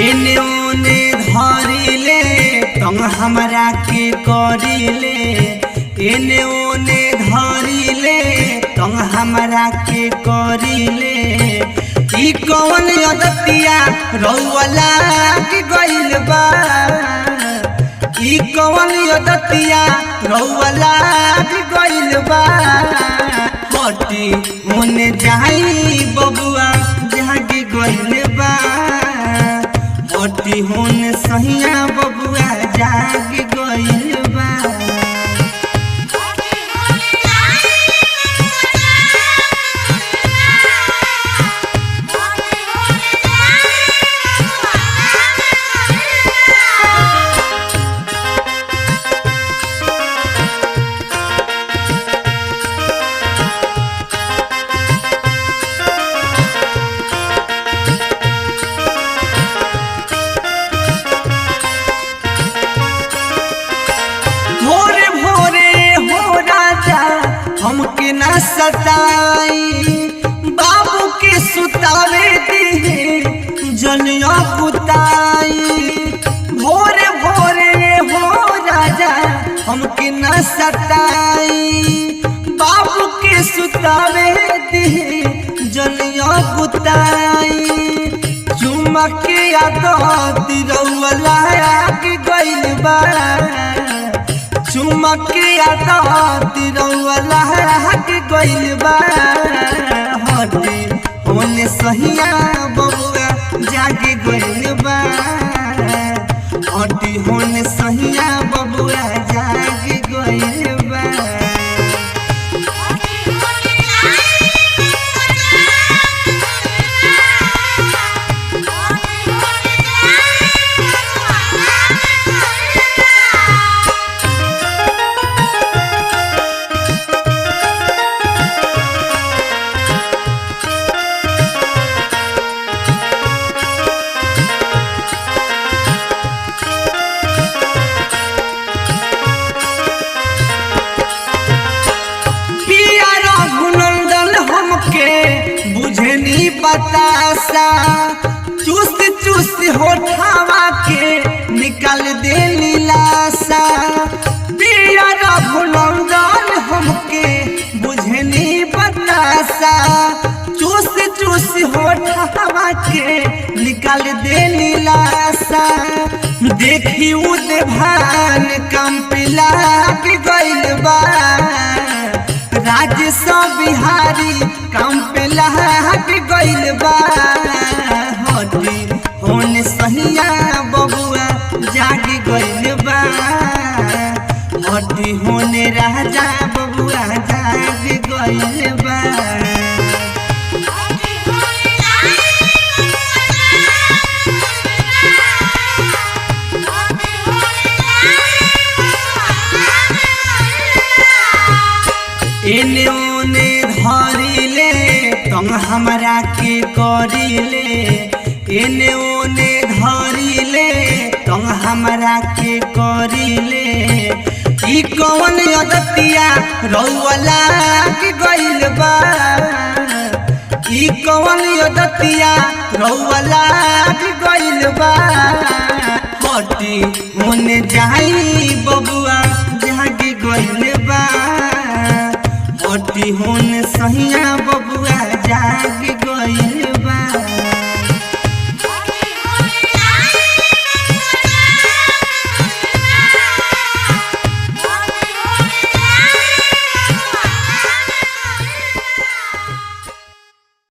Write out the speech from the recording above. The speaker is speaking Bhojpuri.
एने ओने धरिले तंग हमरा के करिले एने ओने धरिले तंग हमरा के करिले ई कौन अदतिया रउआ लाग गइल बा ई कौन अदतिया रउआ लाग गइल बा हटी होने जाई बबुआ जाग गइल बा हटी होने सहिया बबुआ जाग गइल बा हमके ना सताई बाबू के सुतावे दी जनिया कुताई भोरे भोरे हो राजा हमके ना सताई बाबू के सुतावे दी जनिया कुताई चुमक के आदत रउआ लाग गइल बा चुमक के आदत रउआ लाग गइल बा हटे होने सहिया बबुआ जाग गइल बा हटे होने सहिया बबुआ जाग गइल बा बुझनी बतासा चूस चूस होठावा के निकाल दे नीलासा पिया भुलंदन हमके बुझनी बतासा चूस चूस होठावा के निकाल दे नीलासा देखी उदे भान कम पिला के गइल बा राजेश बिहारी काम पे लहक गइल बा हटी होने सहिया बबुआ जाग गइल बा हटी होने राजा बबुआ जाग गइल बा एने ओने धरिले तंग हमरा के करिले एने ओने धरिले तंग हमरा के करिले ई कौन अदतिया रउआ लाग गइल बा ई कौन अदतिया रउआ लाग गइल बा हटी होने जाई बबुआ जाग गइल बा हटी होने सहिया बबुआ